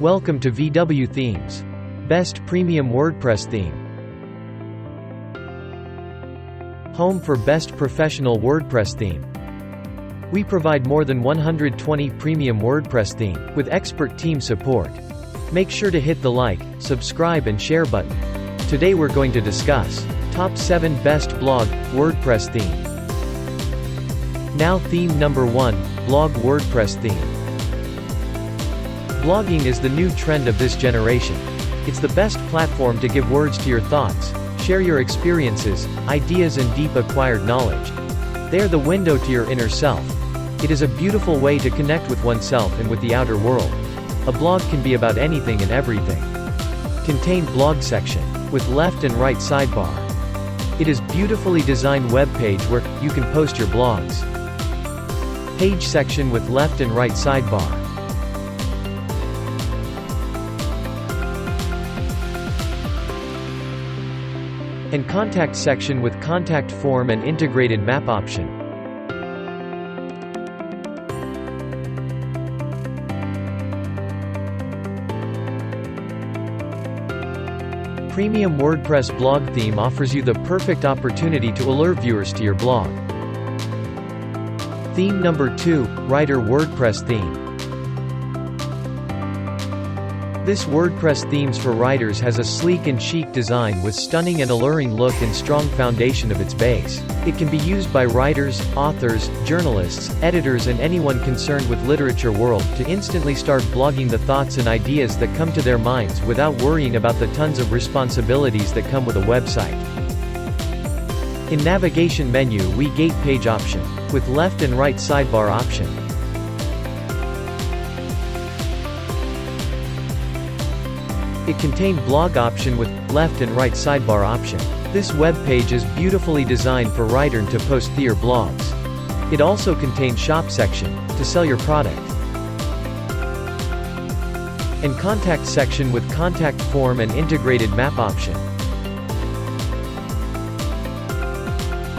Welcome to VW Themes. Best Premium WordPress Theme. Home for Best Professional WordPress Theme. We provide more than 120 premium WordPress theme, with expert team support. Make sure to hit the like, subscribe and share button. Today we're going to discuss Top 7 Best Blog WordPress Theme. Now theme number 1, Blog WordPress Theme. Blogging is the new trend of this generation. It's the best platform to give words to your thoughts, share your experiences, ideas and deep acquired knowledge. They are the window to your inner self. It is a beautiful way to connect with oneself and with the outer world. A blog can be about anything and everything. Contain blog section, with left and right sidebar. It is beautifully designed web page where you can post your blogs. Page section with left and right sidebar. And contact section with contact form and integrated map option. Premium WordPress blog theme offers you the perfect opportunity to allure viewers to your blog. Theme number 2, Writer WordPress Theme. This WordPress Themes for Writers has a sleek and chic design with stunning and alluring look and strong foundation of its base. It can be used by writers, authors, journalists, editors and anyone concerned with literature world to instantly start blogging the thoughts and ideas that come to their minds without worrying about the tons of responsibilities that come with a website. In navigation menu we gate page option, with left and right sidebar option. It contained blog option with left and right sidebar option. This web page is beautifully designed for writer to post their blogs. It also contains shop section, to sell your product. And contact section with contact form and integrated map option.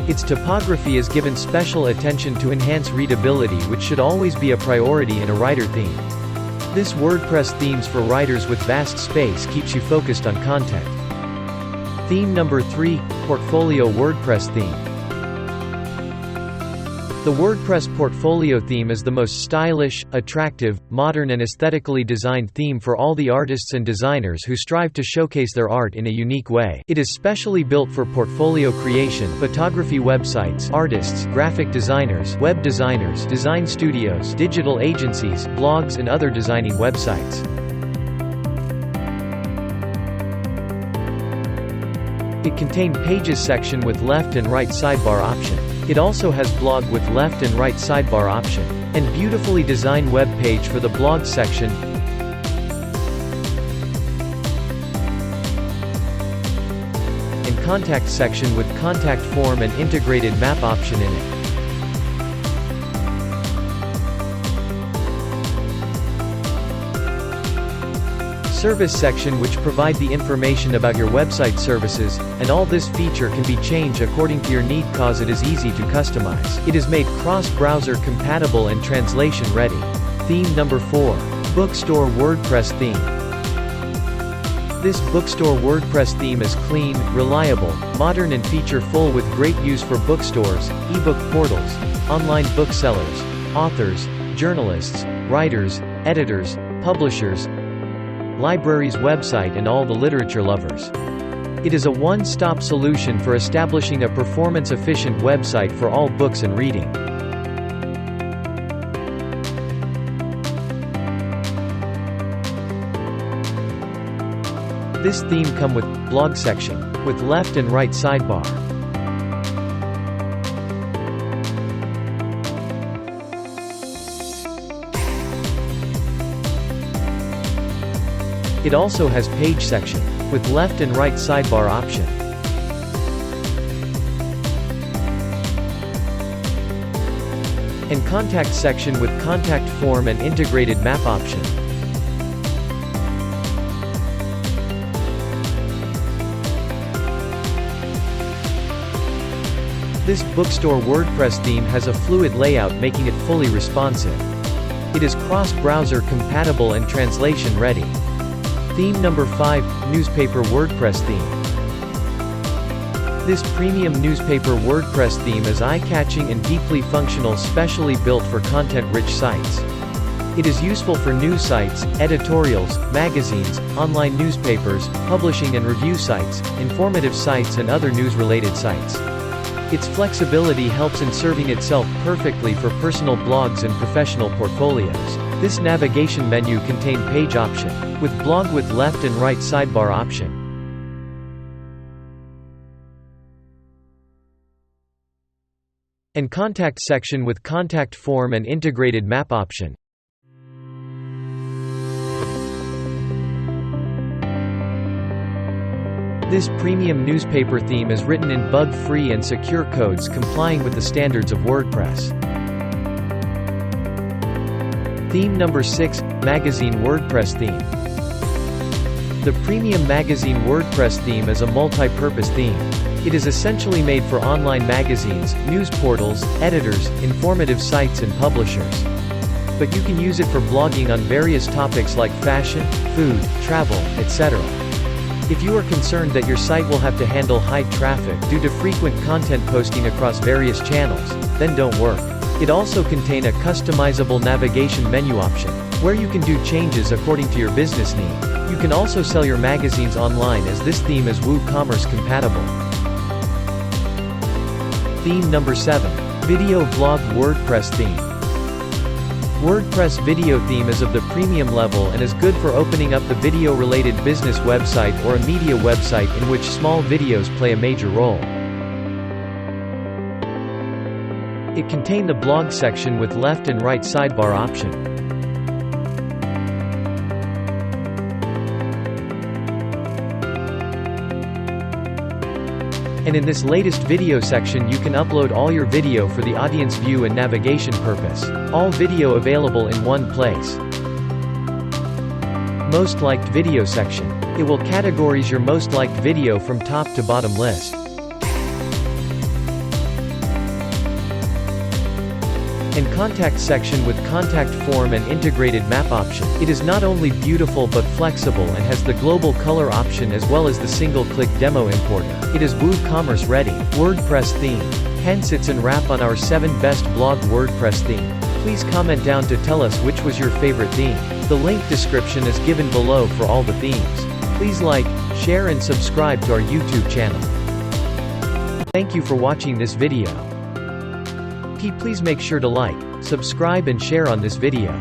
Its typography is given special attention to enhance readability, which should always be a priority in a writer theme. This WordPress Themes for Writers with vast space keeps you focused on content. Theme number 3, Portfolio WordPress Theme. The WordPress Portfolio theme is the most stylish, attractive, modern and aesthetically designed theme for all the artists and designers who strive to showcase their art in a unique way. It is specially built for portfolio creation, photography websites, artists, graphic designers, web designers, design studios, digital agencies, blogs and other designing websites. It contained pages section with left and right sidebar option. It also has blog with left and right sidebar option, and beautifully designed web page for the blog section, and contact section with contact form and integrated map option in it. Service section which provide the information about your website services, and all this feature can be changed according to your need cause it is easy to customize. It is made cross-browser compatible and translation ready. Theme number 4, Bookstore WordPress Theme. This Bookstore WordPress theme is clean, reliable, modern and feature-full with great use for bookstores, ebook portals, online booksellers, authors, journalists, writers, editors, publishers, libraries website and all the literature lovers. It is a one-stop solution for establishing a performance-efficient website for all books and reading. This theme comes with blog section, with left and right sidebar. It also has page section, with left and right sidebar option. And contact section with contact form and integrated map option. This Bookstore WordPress theme has a fluid layout making it fully responsive. It is cross-browser compatible and translation ready. Theme number 5, Newspaper WordPress Theme. This premium newspaper WordPress theme is eye-catching and deeply functional, specially built for content-rich sites. It is useful for news sites, editorials, magazines, online newspapers, publishing and review sites, informative sites and other news-related sites. Its flexibility helps in serving itself perfectly for personal blogs and professional portfolios. This navigation menu contains page option, with blog with left and right sidebar option. And contact section with contact form and integrated map option. This premium newspaper theme is written in bug-free and secure codes complying with the standards of WordPress. Theme number 6, Magazine WordPress Theme. The premium magazine WordPress theme is a multi-purpose theme. It is essentially made for online magazines, news portals, editors, informative sites and publishers. But you can use it for blogging on various topics like fashion, food, travel, etc. If you are concerned that your site will have to handle high traffic due to frequent content posting across various channels, then don't worry. It also contains a customizable navigation menu option, where you can do changes according to your business need. You can also sell your magazines online as this theme is WooCommerce compatible. Theme number 7, Video Blog WordPress Theme. WordPress video theme is of the premium level and is good for opening up the video-related business website or a media website in which small videos play a major role. It contains the blog section with left and right sidebar option. And in this latest video section you can upload all your video for the audience view and navigation purpose. All video available in one place. Most liked video section. It will categorize your most liked video from top to bottom list. And contact section with contact form and integrated map option. It is not only beautiful but flexible and has the global color option as well as the single-click demo importer. It is WooCommerce ready. WordPress theme. Hence it's an wrap on our 7 best blog WordPress theme. Please comment down to tell us which was your favorite theme. The link description is given below for all the themes. Please like, share and subscribe to our YouTube channel. Thank you for watching this video. Please make sure to like, subscribe and share on this video.